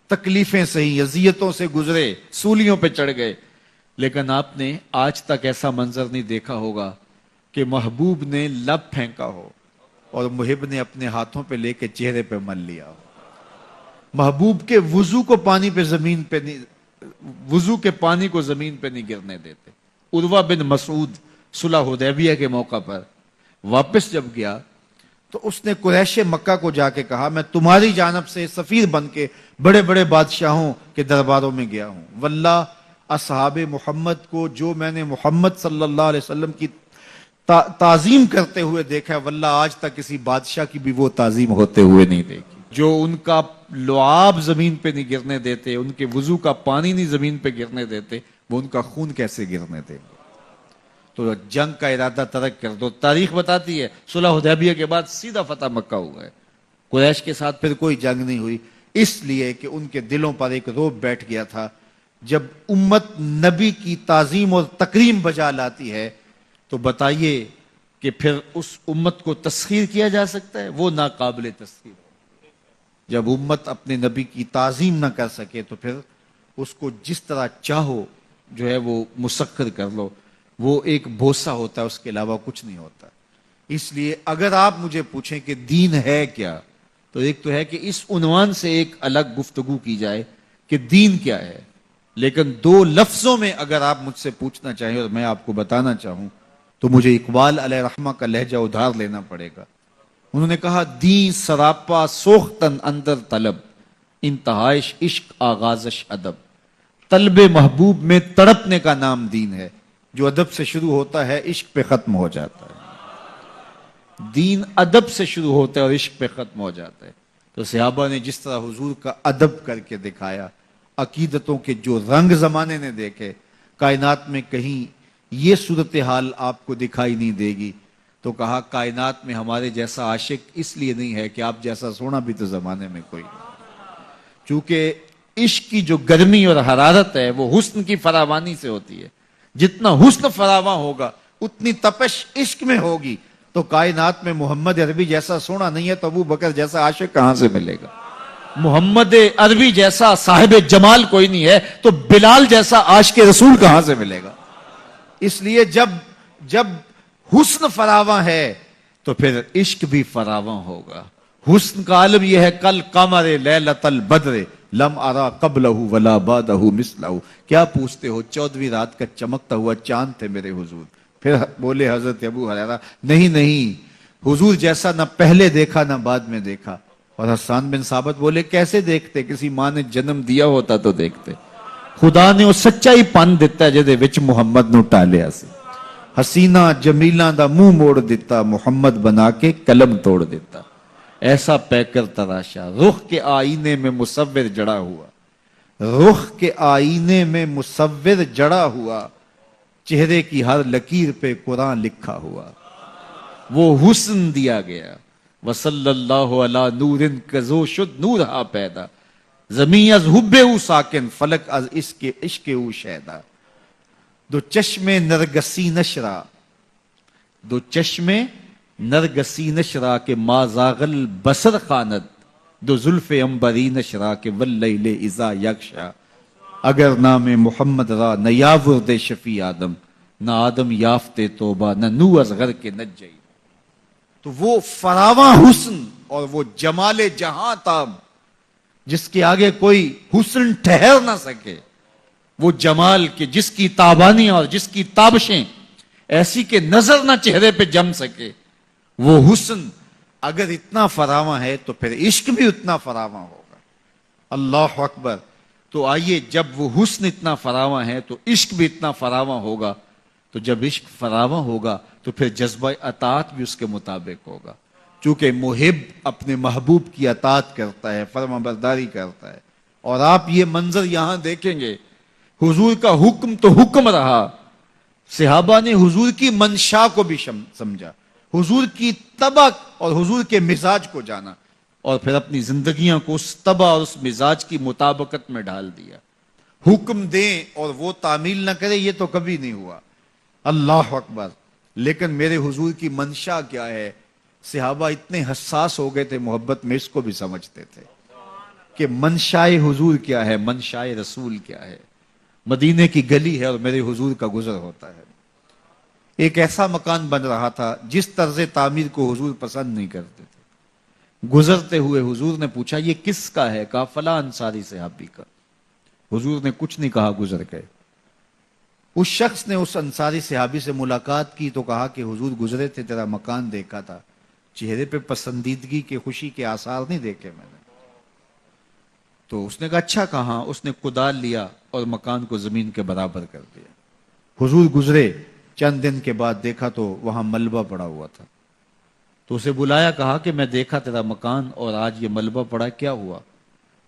A: تکلیفیں سہی، اذیتوں سے گزرے، سولیوں پہ چڑھ گئے، لیکن آپ نے آج تک ایسا منظر نہیں دیکھا ہوگا کہ محبوب نے لب پھینکا ہو اور محب نے اپنے ہاتھوں پہ لے کے چہرے پہ مل لیا ہو۔ محبوب کے وضو کو پانی پہ زمین پہ نہیں، وضو کے پانی کو زمین پہ نہیں گرنے دیتے۔ عروہ بن مسعود صلح حدیبیہ کے موقع پر واپس جب گیا تو اس نے قریش مکہ کو جا کے کہا میں تمہاری جانب سے سفیر بن کے بڑے بڑے بادشاہوں کے درباروں میں گیا ہوں، واللہ اصحاب محمد کو جو میں نے محمد صلی اللہ علیہ وسلم کی تعظیم کرتے ہوئے دیکھا ہے، واللہ آج تک کسی بادشاہ کی بھی وہ تعظیم ہوتے ہوئے نہیں دیکھی۔ جو ان کا لعاب زمین پہ نہیں گرنے دیتے، ان کے وضو کا پانی نہیں زمین پہ گرنے دیتے، وہ ان کا خون کیسے گرنے دیں گے؟ تو جنگ کا ارادہ ترک کر دو۔ تاریخ بتاتی ہے صلح حدیبیہ کے بعد سیدھا فتح مکہ ہوا ہے، قریش کے ساتھ پھر کوئی جنگ نہیں ہوئی، اس لیے کہ ان کے دلوں پر ایک رعب بیٹھ گیا تھا۔ جب امت نبی کی تعظیم اور تکریم بجا لاتی ہے تو بتائیے کہ پھر اس امت کو تسخیر کیا جا سکتا ہے؟ وہ ناقابل تسخیر۔ جب امت اپنے نبی کی تعظیم نہ کر سکے تو پھر اس کو جس طرح چاہو جو ہے وہ مسخر کر لو، وہ ایک بوسہ ہوتا ہے، اس کے علاوہ کچھ نہیں ہوتا۔ اس لیے اگر آپ مجھے پوچھیں کہ دین ہے کیا، تو ایک تو ہے کہ اس عنوان سے ایک الگ گفتگو کی جائے کہ دین کیا ہے، لیکن دو لفظوں میں اگر آپ مجھ سے پوچھنا چاہیں اور میں آپ کو بتانا چاہوں تو مجھے اقبال علیہ رحمہ کا لہجہ ادھار لینا پڑے گا۔ انہوں نے کہا دین سراپا سوختن اندر طلب، انتہائش عشق آغازش ادب۔ طلب محبوب میں تڑپنے کا نام دین ہے، جو ادب سے شروع ہوتا ہے عشق پہ ختم ہو جاتا ہے۔ دین ادب سے شروع ہوتا ہے اور عشق پہ ختم ہو جاتا ہے۔ تو صحابہ نے جس طرح حضور کا ادب کر کے دکھایا، عقیدتوں کے جو رنگ زمانے نے دیکھے، کائنات میں کہیں یہ صورتحال آپ کو دکھائی نہیں دے گی، تو کہا کائنات میں ہمارے جیسا عاشق اس لیے نہیں ہے کہ آپ جیسا سونا بھی تو زمانے میں کوئی نہیں۔ چونکہ عشق کی جو گرمی اور حرارت ہے وہ حسن کی فراوانی سے ہوتی ہے، جتنا حسن فراواں ہوگا اتنی تپش عشق میں ہوگی۔ تو کائنات میں محمد عربی جیسا سونا نہیں ہے تو ابو بکر جیسا عاشق کہاں سے ملے گا؟ محمد عربی جیسا صاحب جمال کوئی نہیں ہے تو بلال جیسا عاشق رسول کہاں سے ملے گا؟ اس لیے جب حسن فراواں ہے تو پھر عشق بھی فراواں ہوگا۔ حسن کا عالم یہ ہے کل قمر لیلۃ البدر لم ارا قبلہ ولا بعدہ مثلہ۔ کیا پوچھتے ہو، 14ویں رات کا چمکتا ہوا چاند تھے میرے حضور۔ پھر بولے حضرت ابو ہریرہ نہیں حضور جیسا نہ پہلے دیکھا نہ بعد میں دیکھا۔ اور حسان بن ثابت بولے کیسے دیکھتے؟ کسی ماں نے جنم دیا ہوتا تو دیکھتے۔ خدا نے وہ سچائی پن دیتا ہے جدے وچ محمد نو ٹالیا سی، حسینہ جمیلاں دا منہ موڑ دیتا، محمد بنا کے قلم توڑ دیتا۔ ایسا پیکر تراشا، رخ کے آئینے میں مصور جڑا ہوا، رخ کے آئینے میں مصور جڑا ہوا، چہرے کی ہر لکیر پہ قرآن لکھا ہوا۔ وہ حسن دیا گیا، وصلی اللہ علی نور کزو شد نور ہا پیدا، زمین از حب او ساکن فلک از عشق او شیدا۔ دو چشم نرگسی نشرا، دو چشم نرگسی نشرا کے ما زاغل بصر خاند، دو زلف امبری نشرا کے واللیل اذا یغشا۔ اگر نام محمد را نہ یاورد شفیع آدم، نہ آدم یافتے توبہ، نہ نو از غر کے نجئی۔ تو وہ فراواں حسن اور وہ جمال جہاں تاب جس کے آگے کوئی حسن ٹھہر نہ سکے، وہ جمال کے جس کی تابانیاں اور جس کی تابشیں ایسی کہ نظر نہ چہرے پہ جم سکے، وہ حسن اگر اتنا فراواں ہے تو پھر عشق بھی اتنا فراواں ہوگا. اللہ اکبر. تو آئیے، جب وہ حسن اتنا فراواں ہے تو عشق بھی اتنا فراواں ہوگا. تو جب عشق فراواں ہوگا تو پھر جذبہ اطاعت بھی اس کے مطابق ہوگا. چونکہ محب اپنے محبوب کی اطاعت کرتا ہے، فرما برداری کرتا ہے. اور آپ یہ منظر یہاں دیکھیں گے، حضور کا حکم تو حکم رہا، صحابہ نے حضور کی منشا کو بھی سمجھا، حضور کی طبع اور حضور کے مزاج کو جانا، اور پھر اپنی زندگیاں کو اس طبع اور اس مزاج کی مطابقت میں ڈال دیا. حکم دیں اور وہ تعمیل نہ کرے، یہ تو کبھی نہیں ہوا. اللہ اکبر. لیکن میرے حضور کی منشا کیا ہے؟ صحابہ اتنے حساس ہو گئے تھے محبت میں، اس کو بھی سمجھتے تھے کہ منشائے حضور کیا ہے، منشائے رسول کیا ہے. مدینے کی گلی ہے اور میرے حضور کا گزر ہوتا ہے. ایک ایسا مکان بن رہا تھا جس طرز تعمیر کو حضور پسند نہیں کرتے تھے. گزرتے ہوئے حضور نے پوچھا یہ کس کا ہے؟ کہا فلاں انصاری صحابی کا. حضور نے کچھ نہیں کہا، گزر گئے. اس شخص نے اس انصاری صحابی سے ملاقات کی تو کہا کہ حضور گزرے تھے، تیرا مکان دیکھا تھا، چہرے پہ پسندیدگی کے، خوشی کے آثار نہیں دیکھے میں نے. تو اس نے کہا اچھا کہاں؟ اس نے کدال لیا اور مکان کو زمین کے برابر کر دیا. حضور گزرے، چند دن کے بعد دیکھا تو وہاں ملبہ پڑا ہوا تھا. تو اسے بلایا، کہا کہ میں دیکھا تیرا مکان اور آج یہ ملبہ پڑا، کیا ہوا؟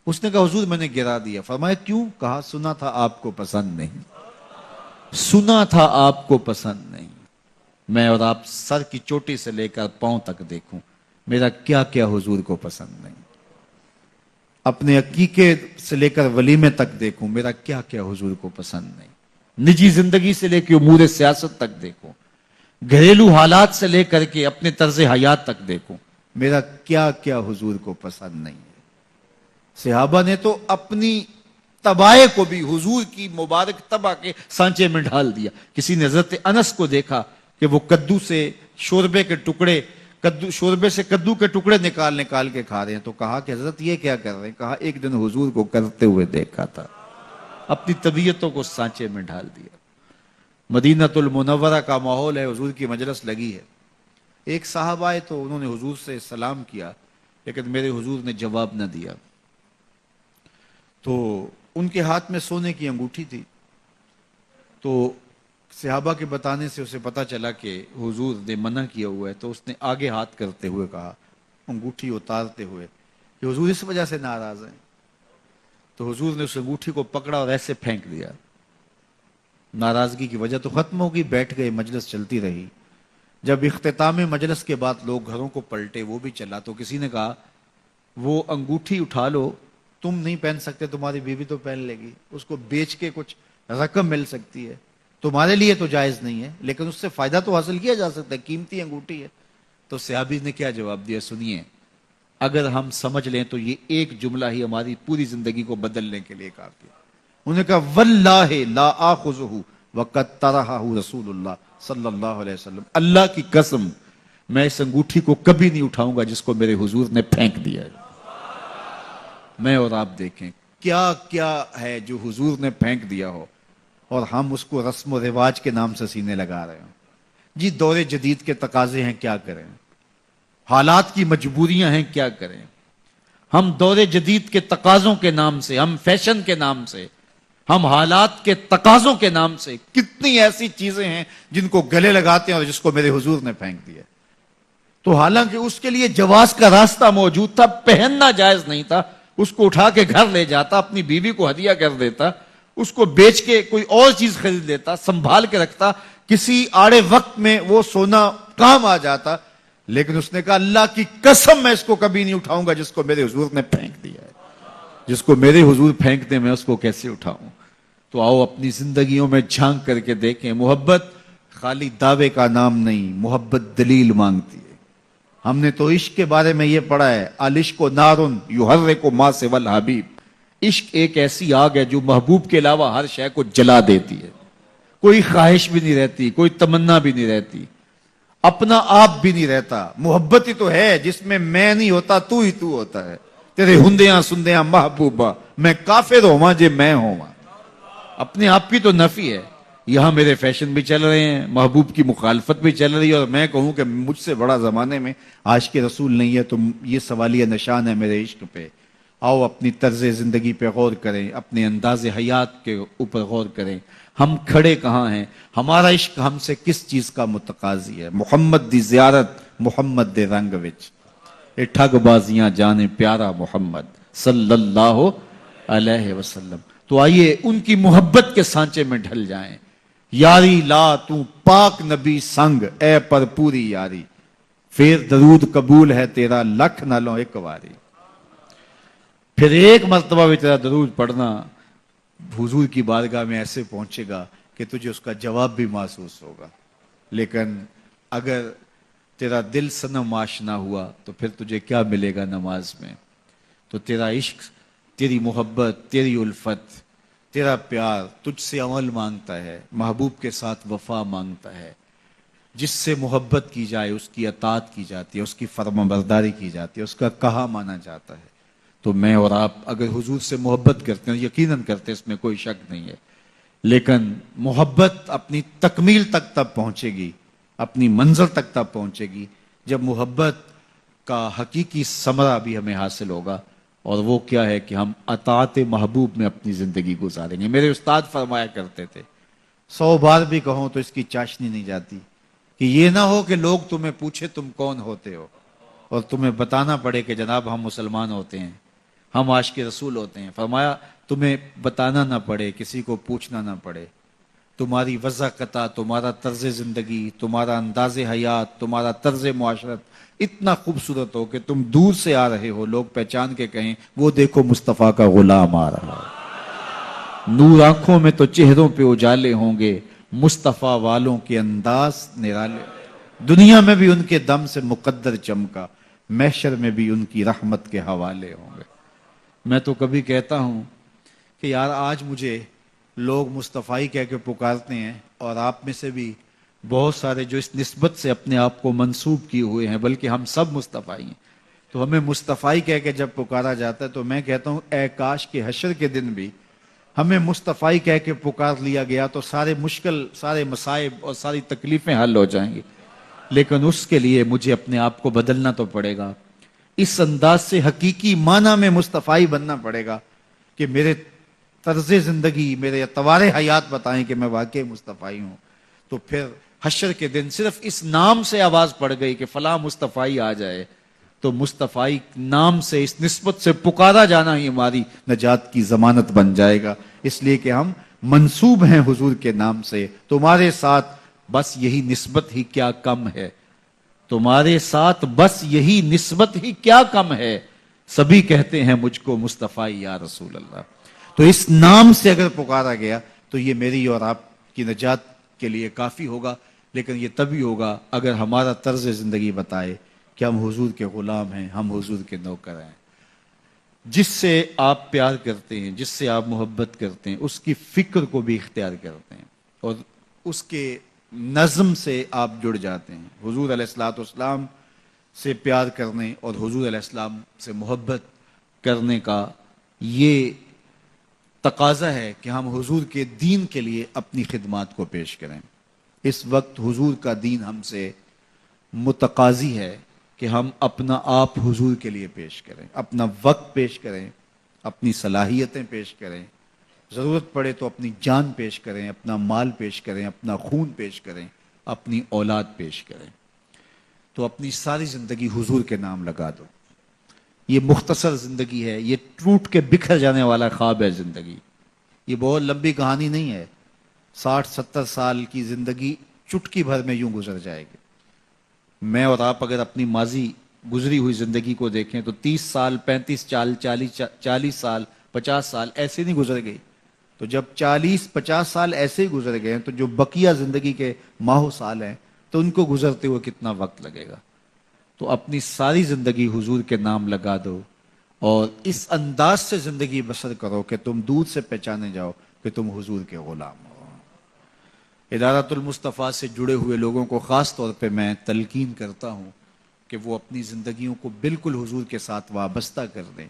A: اس نے کہا حضور میں نے گرا دیا. فرمایا کیوں؟ کہا سنا تھا آپ کو پسند نہیں، سنا تھا آپ کو پسند نہیں. میں اور آپ سر کی چوٹی سے لے کر پاؤں تک دیکھوں، میرا کیا کیا حضور کو پسند نہیں. اپنے عقیقے سے لے کر ولیمے تک دیکھوں، میرا کیا کیا حضور کو پسند نہیں. نجی زندگی سے لے کے امور سیاست تک دیکھوں، گھریلو حالات سے لے کر کے اپنے طرز حیات تک دیکھوں، میرا کیا کیا حضور کو پسند نہیں ہے. صحابہ نے تو اپنی تبائے کو بھی حضور کی مبارک تبا کے سانچے میں ڈال دیا. کسی نے حضرت انس کو دیکھا کہ وہ کدو سے شوربے کے ٹکڑے، شوربے سے کدو کے ٹکڑے نکال کے کھا رہے ہیں. تو کہا کہ حضرت یہ کیا کر رہے ہیں؟ کہا ایک دن حضور کو کرتے ہوئے دیکھا تھا. اپنی طبیعتوں کو سانچے میں ڈال دیا. مدینہ المنورہ کا ماحول ہے، حضور کی مجلس لگی ہے. ایک صاحب آئے تو انہوں نے حضور سے سلام کیا، لیکن میرے حضور نے جواب نہ دیا. تو ان کے ہاتھ میں سونے کی انگوٹھی تھی. تو صحابہ کے بتانے سے اسے پتا چلا کہ حضور نے منع کیا ہوا ہے. تو اس نے آگے ہاتھ کرتے ہوئے کہا، انگوٹھی اتارتے ہوئے، کہ حضور اس وجہ سے ناراض ہیں. تو حضور نے اس انگوٹھی کو پکڑا اور ایسے پھینک دیا. ناراضگی کی وجہ تو ختم ہو گئی، بیٹھ گئے، مجلس چلتی رہی. جب اختتام مجلس کے بعد لوگ گھروں کو پلٹے، وہ بھی چلا، تو کسی نے کہا وہ انگوٹھی اٹھا لو، تم نہیں پہن سکتے، تمہاری بیوی تو پہن لے گی، اس کو بیچ کے کچھ رقم مل سکتی ہے، تمہارے لیے تو جائز نہیں ہے، لیکن اس سے فائدہ تو حاصل کیا جا سکتا ہے، قیمتی انگوٹھی ہے. تو صحابی نے کیا جواب دیا؟ سنیے، اگر ہم سمجھ لیں تو یہ ایک جملہ ہی ہماری پوری زندگی کو بدلنے کے لیے کافی ہے. انہوں نے کہا واللہ لا آخذہ وقد طرحہ رسول اللہ صلی اللہ علیہ وسلم، اللہ کی قسم میں اس انگوٹھی کو کبھی نہیں اٹھاؤں گا جس کو میرے حضور نے پھینک دیا ہے. میں اور آپ دیکھیں کیا کیا ہے جو حضور نے پھینک دیا ہو اور ہم اس کو رسم و رواج کے نام سے سینے لگا رہے ہوں. جی دور جدید کے تقاضے ہیں، کیا کریں؟ حالات کی مجبوریاں ہیں، کیا کریں؟ ہم دور جدید کے تقاضوں کے نام سے، ہم فیشن کے نام سے، ہم حالات کے تقاضوں کے نام سے کتنی ایسی چیزیں ہیں جن کو گلے لگاتے ہیں اور جس کو میرے حضور نے پھینک دیا. تو حالانکہ اس کے لیے جواز کا راستہ موجود تھا، پہننا جائز نہیں تھا، اس کو اٹھا کے گھر لے جاتا، اپنی بیوی کو ہدیہ کر دیتا، اس کو بیچ کے کوئی اور چیز خرید لیتا، سنبھال کے رکھتا، کسی آڑے وقت میں وہ سونا کام آ جاتا. لیکن اس نے کہا اللہ کی قسم میں اس کو کبھی نہیں اٹھاؤں گا جس کو میرے حضور نے پھینک دیا ہے. جس کو میرے حضور پھینک دے میں اس کو کیسے اٹھاؤں؟ تو آؤ اپنی زندگیوں میں جھانک کر کے دیکھیں، محبت خالی دعوے کا نام نہیں، محبت دلیل مانگتی ہے. ہم نے تو عشق کے بارے میں یہ پڑھا ہے، العشق نارن یحرک ما سوی الحبیب، عشق ایک ایسی آگ ہے جو محبوب کے علاوہ ہر شے کو جلا دیتی ہے. کوئی خواہش بھی نہیں رہتی، کوئی تمنا بھی نہیں رہتی، اپنا آپ بھی نہیں رہتا. محبت ہی تو ہے جس میں نہیں ہوتا، تو ہی تو ہوتا ہے. تیرے ہندیاں سندیاں محبوبہ، میں کافر ہوا جے میں ہوا. اپنے آپ کی تو نفی ہے. یہاں میرے فیشن بھی چل رہے ہیں، محبوب کی مخالفت بھی چل رہی ہے، اور میں کہوں کہ مجھ سے بڑا زمانے میں عاشق رسول نہیں ہے، تو یہ سوالیہ نشان ہے میرے عشق پہ۔ آؤ اپنی طرز زندگی پہ غور کریں، اپنے انداز حیات کے اوپر غور کریں، ہم کھڑے کہاں ہیں، ہمارا عشق ہم سے کس چیز کا متقاضی ہے۔ محمد دی زیارت محمد دے رنگ وچ، اے ٹھگ بازیاں جانے پیارا محمد صلی اللہ علیہ وسلم۔ تو آئیے ان کی محبت کے سانچے میں ڈھل جائیں۔ یاری لا تو پاک نبی سنگ اے پر پوری یاری، پھر درود قبول ہے تیرا لکھ نہ لو ایک واری۔ پھر ایک مرتبہ بھی تیرا درود پڑھنا حضور کی بارگاہ میں ایسے پہنچے گا کہ تجھے اس کا جواب بھی محسوس ہوگا۔ لیکن اگر تیرا دل صنم آشنا ہوا تو پھر تجھے کیا ملے گا نماز میں؟ تو تیرا عشق، تیری محبت، تیری الفت، تیرا پیار تجھ سے عمل مانگتا ہے، محبوب کے ساتھ وفا مانگتا ہے۔ جس سے محبت کی جائے اس کی اطاعت کی جاتی ہے، اس کی فرما برداری کی جاتی ہے، اس کا کہا مانا جاتا ہے۔ تو میں اور آپ اگر حضور سے محبت کرتے ہیں، یقیناً کرتے ہیں، اس میں کوئی شک نہیں ہے، لیکن محبت اپنی تکمیل تک تب پہنچے گی، اپنی منزل تک تب پہنچے گی جب محبت کا حقیقی ثمرہ بھی ہمیں حاصل ہوگا، اور وہ کیا ہے کہ ہم اطاعت محبوب میں اپنی زندگی گزاریں گے۔ میرے استاد فرمایا کرتے تھے، 100 بار بھی کہوں تو اس کی چاشنی نہیں جاتی، کہ یہ نہ ہو کہ لوگ تمہیں پوچھے تم کون ہوتے ہو، اور تمہیں بتانا پڑے کہ جناب ہم مسلمان ہوتے ہیں، ہم عاشق رسول ہوتے ہیں۔ فرمایا تمہیں بتانا نہ پڑے، کسی کو پوچھنا نہ پڑے، تمہاری وضاحت، تمہارا طرز زندگی، تمہارا انداز حیات، تمہارا طرز معاشرت اتنا خوبصورت ہو کہ تم دور سے آ رہے ہو، لوگ پہچان کے کہیں وہ دیکھو مصطفیٰ کا غلام آ رہا ہے۔ نور آنکھوں میں تو چہروں پہ اجالے ہوں گے، مصطفیٰ والوں کے انداز نرالے، دنیا میں بھی ان کے دم سے مقدر چمکا، محشر میں بھی ان کی رحمت کے حوالے ہوں گے۔ میں تو کبھی کہتا ہوں کہ یار آج مجھے لوگ مصطفیٰ کہہ کے پکارتے ہیں، اور آپ میں سے بھی بہت سارے جو اس نسبت سے اپنے آپ کو منسوب کیے ہوئے ہیں، بلکہ ہم سب مصطفیٰ ہیں، تو ہمیں مصطفیٰ کہہ کے جب پکارا جاتا ہے تو میں کہتا ہوں اے کاش کہ حشر کے دن بھی ہمیں مصطفیٰ کہہ کے پکار لیا گیا تو سارے مشکل، سارے مصائب اور ساری تکلیفیں حل ہو جائیں گی۔ لیکن اس کے لیے مجھے اپنے آپ کو بدلنا تو پڑے گا، اس انداز سے حقیقی معنی میں مصطفیٰ بننا پڑے گا کہ میرے طرز زندگی، میرے اطوار حیات بتائیں کہ میں واقعی مصطفیٰ ہوں۔ تو پھر حشر کے دن صرف اس نام سے آواز پڑ گئی کہ فلاں مصطفیٰ آ جائے، تو مصطفیٰ نام سے، اس نسبت سے پکارا جانا ہی ہماری نجات کی ضمانت بن جائے گا، اس لیے کہ ہم منسوب ہیں حضور کے نام سے۔ تمہارے ساتھ بس یہی نسبت ہی کیا کم ہے، تمہارے ساتھ بس یہی نسبت ہی کیا کم ہے، سبھی کہتے ہیں مجھ کو مصطفیٰ یا رسول اللہ۔ تو اس نام سے اگر پکارا گیا تو یہ میری اور آپ کی نجات کے لیے کافی ہوگا، لیکن یہ تبھی ہوگا اگر ہمارا طرز زندگی بتائے کہ ہم حضور کے غلام ہیں، ہم حضور کے نوکر ہیں۔ جس سے آپ پیار کرتے ہیں، جس سے آپ محبت کرتے ہیں، اس کی فکر کو بھی اختیار کرتے ہیں، اور اس کے نظم سے آپ جڑ جاتے ہیں۔ حضور علیہ الصلوۃ والسلام سے پیار کرنے اور حضور علیہ السلام سے محبت کرنے کا یہ تقاضا ہے کہ ہم حضور کے دین کے لیے اپنی خدمات کو پیش کریں۔ اس وقت حضور کا دین ہم سے متقاضی ہے کہ ہم اپنا آپ حضور کے لیے پیش کریں، اپنا وقت پیش کریں، اپنی صلاحیتیں پیش کریں، ضرورت پڑے تو اپنی جان پیش کریں، اپنا مال پیش کریں، اپنا خون پیش کریں، اپنی اولاد پیش کریں۔ تو اپنی ساری زندگی حضور کے نام لگا دو۔ یہ مختصر زندگی ہے، یہ ٹوٹ کے بکھر جانے والا خواب ہے زندگی، یہ بہت لمبی کہانی نہیں ہے۔ 60-70 سال کی زندگی چٹکی بھر میں یوں گزر جائے گی۔ میں اور آپ اگر اپنی ماضی گزری ہوئی زندگی کو دیکھیں تو 30 سال، 35 سال، 40 سال، 50 سال ایسے نہیں گزر گئی۔ تو جب 40-50 سال ایسے ہی گزر گئے ہیں تو جو بقیہ زندگی کے ماہ و سال ہیں تو ان کو گزرتے ہوئے کتنا وقت لگے گا؟ تو اپنی ساری زندگی حضور کے نام لگا دو، اور اس انداز سے زندگی بسر کرو کہ تم دور سے پہچانے جاؤ کہ تم حضور کے غلام ہو۔ ادارۃ المصطفیٰ سے جڑے ہوئے لوگوں کو خاص طور پہ میں تلقین کرتا ہوں کہ وہ اپنی زندگیوں کو بالکل حضور کے ساتھ وابستہ کر دیں۔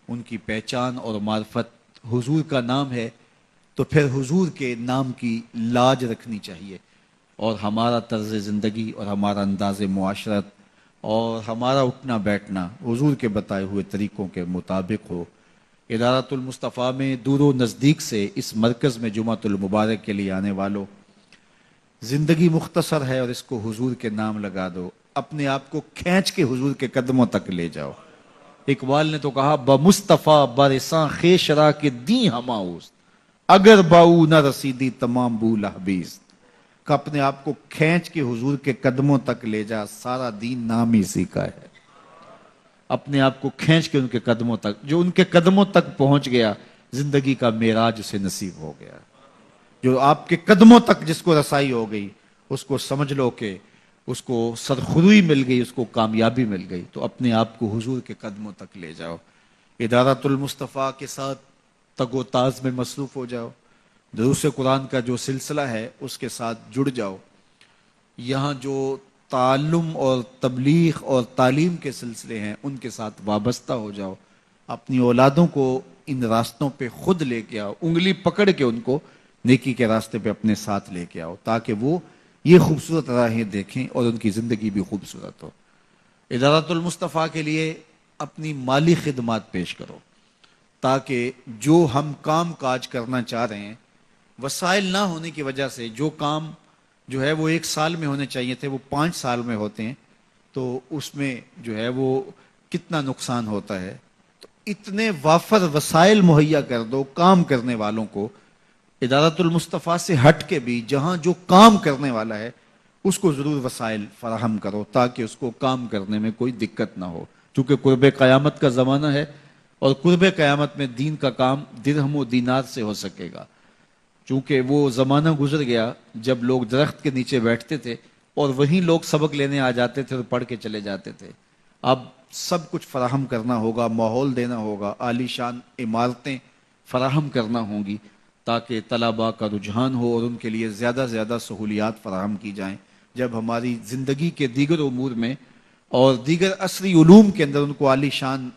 A: ان کی پہچان اور معرفت حضور کا نام ہے تو پھر حضور کے نام کی لاج رکھنی چاہیے، اور ہمارا طرز زندگی اور ہمارا انداز معاشرت اور ہمارا اٹھنا بیٹھنا حضور کے بتائے ہوئے طریقوں کے مطابق ہو۔ ادارۃ المصطفیٰ میں دور و نزدیک سے اس مرکز میں جمعۃ المبارک کے لیے آنے والوں، زندگی مختصر ہے اور اس کو حضور کے نام لگا دو، اپنے آپ کو کھینچ کے حضور کے قدموں تک لے جاؤ۔ اقبال نے تو کہا بمصطفیٰ برساں خیشرا کے دی ہماؤست، اگر باؤ نہ رسیدی تمام بو لہبیز، کہ اپنے آپ کو کھینچ کے حضور کے قدموں تک لے جا، سارا دین نام ہی اسی کا ہے۔ اپنے آپ کو کھینچ کے ان کے قدموں تک، جو ان کے قدموں تک پہنچ گیا زندگی کا معراج اسے نصیب ہو گیا۔ جو آپ کے قدموں تک جس کو رسائی ہو گئی، اس کو سمجھ لو کہ اس کو سرخروئی مل گئی، اس کو کامیابی مل گئی۔ تو اپنے آپ کو حضور کے قدموں تک لے جاؤ، ادارۃ المصطفیٰ کے ساتھ تگ و تاز میں مصروف ہو جاؤ، دروس قرآن کا جو سلسلہ ہے اس کے ساتھ جڑ جاؤ، یہاں جو تعلم اور تبلیغ اور تعلیم کے سلسلے ہیں ان کے ساتھ وابستہ ہو جاؤ، اپنی اولادوں کو ان راستوں پہ خود لے کے آؤ، انگلی پکڑ کے ان کو نیکی کے راستے پہ اپنے ساتھ لے کے آؤ، تاکہ وہ یہ خوبصورت راہیں دیکھیں اور ان کی زندگی بھی خوبصورت ہو۔ ادارۃ المصطفیٰ کے لیے اپنی مالی خدمات پیش کرو، تاکہ جو ہم کام کاج کرنا چاہ رہے ہیں، وسائل نہ ہونے کی وجہ سے جو کام جو ہے وہ 1 سال میں ہونے چاہیے تھے وہ 5 سال میں ہوتے ہیں، تو اس میں جو ہے وہ کتنا نقصان ہوتا ہے۔ تو اتنے وافر وسائل مہیا کر دو کام کرنے والوں کو، ادارۃ المصطفیٰ سے ہٹ کے بھی جہاں جو کام کرنے والا ہے اس کو ضرور وسائل فراہم کرو، تاکہ اس کو کام کرنے میں کوئی دقت نہ ہو، چونکہ قرب قیامت کا زمانہ ہے، اور قرب قیامت میں دین کا کام درہم و دینار سے ہو سکے گا، چونکہ وہ زمانہ گزر گیا جب لوگ درخت کے نیچے بیٹھتے تھے اور وہیں لوگ سبق لینے آ جاتے تھے اور پڑھ کے چلے جاتے تھے۔ اب سب کچھ فراہم کرنا ہوگا، ماحول دینا ہوگا، عالی شان عمارتیں فراہم کرنا ہوں گی، تاکہ طلباء کا رجحان ہو اور ان کے لیے زیادہ سے زیادہ سہولیات فراہم کی جائیں۔ جب ہماری زندگی کے دیگر امور میں اور دیگر عصری علوم کے اندر ان کو عالی شان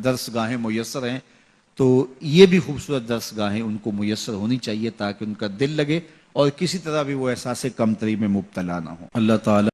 A: درس گاہیں میسر ہیں، تو یہ بھی خوبصورت درس گاہیں ان کو میسر ہونی چاہیے، تاکہ ان کا دل لگے اور کسی طرح بھی وہ احساس کمتری میں مبتلا نہ ہو۔ اللہ تعالی